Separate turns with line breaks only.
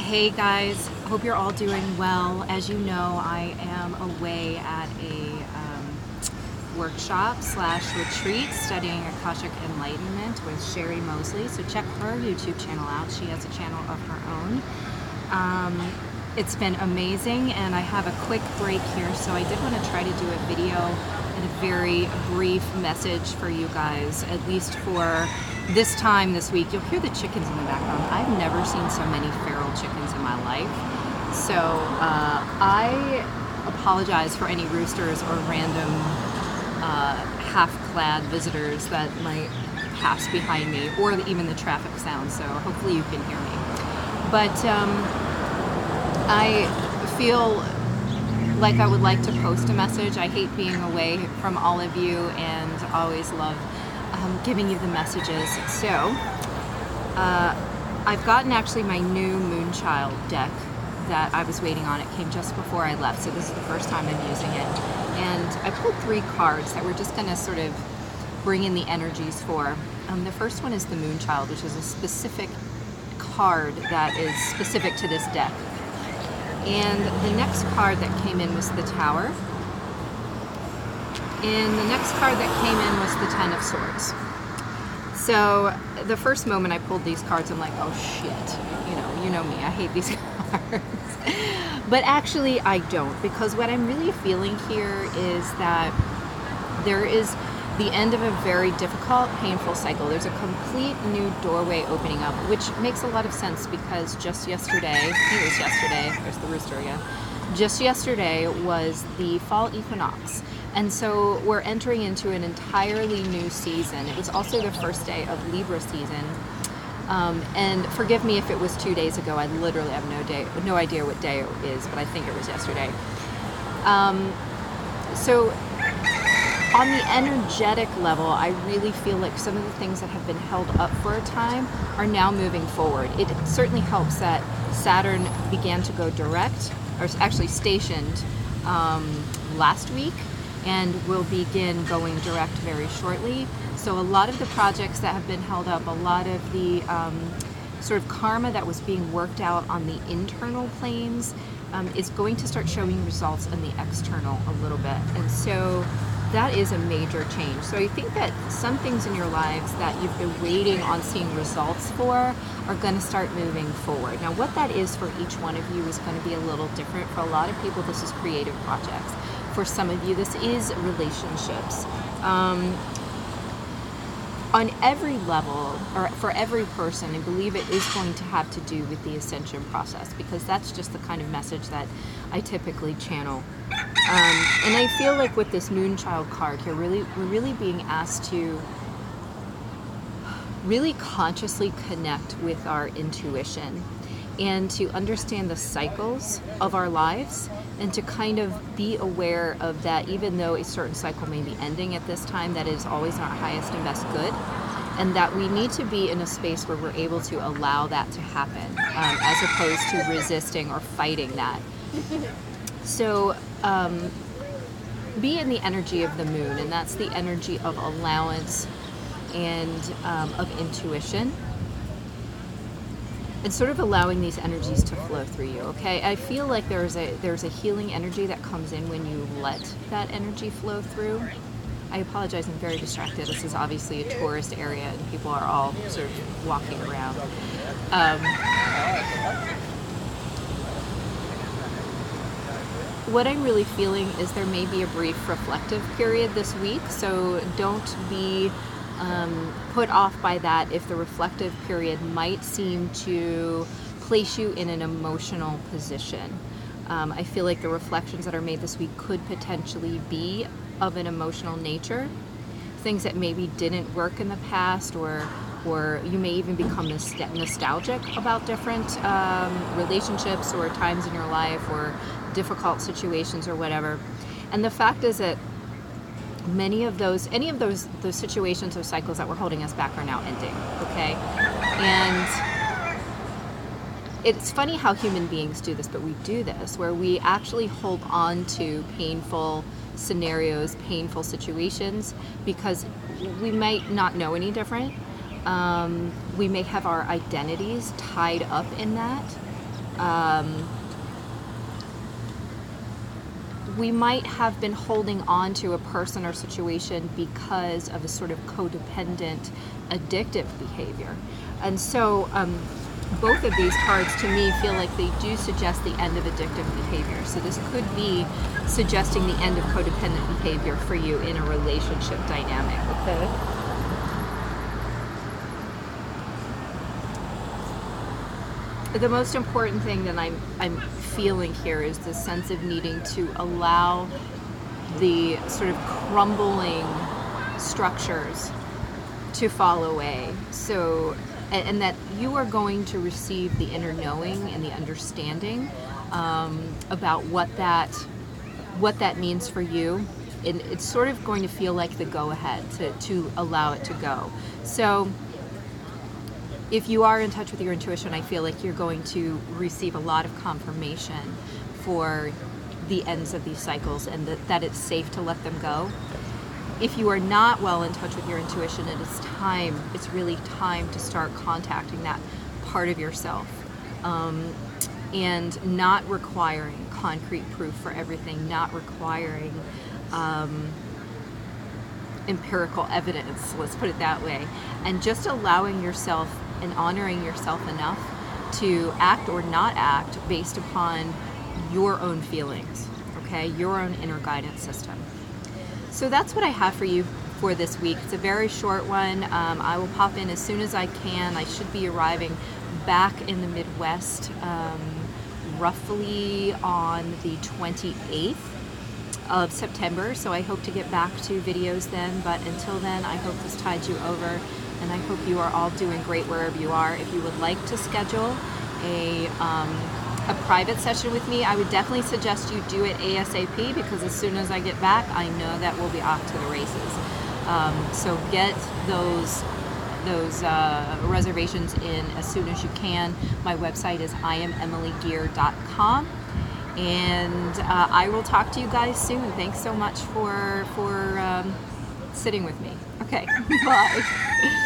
Hey guys, hope you're all doing well. As you know, I am away at a workshop / retreat studying Akashic Enlightenment with Sherry Mosley. So check her YouTube channel out. She has a channel of her own. It's been amazing, and I have a quick break here, so I did want to try to do a video and a very brief message for you guys, at least for this time this week. You'll hear the chickens in the background. I've never seen so many feral chickens in my life. So I apologize for any roosters or random half-clad visitors that might pass behind me, or even the traffic sound, so hopefully you can hear me. But I feel like I would like to post a message. I hate being away from all of you and always love giving you the messages. So I've gotten actually my new Moonchild deck that I was waiting on. It came just before I left, so this is the first time I'm using it. And I pulled 3 cards that we're just going to sort of bring in the energies for. The first one is the Moonchild, which is a specific card that is specific to this deck. And the next card that came in was the Tower. And the next card that came in was the Ten of Swords. So the first moment I pulled these cards, I'm like, oh shit, you know me, I hate these cards. But actually I don't, because what I'm really feeling here is that there is the end of a very difficult, painful cycle. There's a complete new doorway opening up, which makes a lot of sense because just yesterday, I think it was yesterday, there's the rooster again, just yesterday was the fall equinox. And so we're entering into an entirely new season. It was also the first day of Libra season. And forgive me if it was 2 days ago. I literally have no idea what day it is, but I think it was yesterday. So on the energetic level, I really feel like some of the things that have been held up for a time are now moving forward. It certainly helps that Saturn began to go direct, or actually stationed last week, and will begin going direct very shortly. So a lot of the projects that have been held up, a lot of the sort of karma that was being worked out on the internal planes is going to start showing results in the external a little bit. And so that is a major change. So I think that some things in your lives that you've been waiting on seeing results for are going to start moving forward. Now, what that is for each one of you is going to be a little different. For a lot of people, this is creative projects. For some of you, this is relationships. On every level, or for every person, I believe it is going to have to do with the ascension process, because that's just the kind of message that I typically channel. And I feel like with this Moonchild card here, we're really being asked to really consciously connect with our intuition and to understand the cycles of our lives, and to kind of be aware of that, even though a certain cycle may be ending at this time, that is always in our highest and best good, and that we need to be in a space where we're able to allow that to happen, as opposed to resisting or fighting that. So be in the energy of the moon, and that's the energy of allowance and of intuition, and sort of allowing these energies to flow through you. Okay, I feel like there's a healing energy that comes in when you let that energy flow through. I apologize, I'm very distracted. This is obviously a tourist area and people are all sort of walking around. What I'm really feeling is there may be a brief reflective period this week, so don't be put off by that if the reflective period might seem to place you in an emotional position. I feel like the reflections that are made this week could potentially be of an emotional nature, things that maybe didn't work in the past, or you may even become nostalgic about different relationships or times in your life or difficult situations or whatever. And the fact is that any of those situations or cycles that were holding us back are now ending, okay? And it's funny how human beings do this, but we do this, where we actually hold on to painful scenarios, painful situations, because we might not know any different. We may have our identities tied up in that. we might have been holding on to a person or situation because of a sort of codependent, addictive behavior. And so both of these cards to me feel like they do suggest the end of addictive behavior. So this could be suggesting the end of codependent behavior for you in a relationship dynamic. Okay. The most important thing that I'm feeling here is the sense of needing to allow the sort of crumbling structures to fall away. So, and that you are going to receive the inner knowing and the understanding about what that means for you. And it's sort of going to feel like the go-ahead to allow it to go. So if you are in touch with your intuition, I feel like you're going to receive a lot of confirmation for the ends of these cycles and that it's safe to let them go. If you are not well in touch with your intuition, it's really time to start contacting that part of yourself, and not requiring concrete proof for everything, not requiring empirical evidence, let's put it that way, and just allowing yourself and honoring yourself enough to act or not act based upon your own feelings, okay, your own inner guidance system. So that's what I have for you for this week. It's a very short one. I will pop in as soon as I can. I should be arriving back in the Midwest roughly on the 28th of September, so I hope to get back to videos then, but until then, I hope this tides you over, and I hope you are all doing great wherever you are. If you would like to schedule a private session with me, I would definitely suggest you do it ASAP, because as soon as I get back, I know that we'll be off to the races. So get those reservations in as soon as you can. My website is IamEmilyGear.com, and I will talk to you guys soon. Thanks so much for sitting with me. Okay, bye.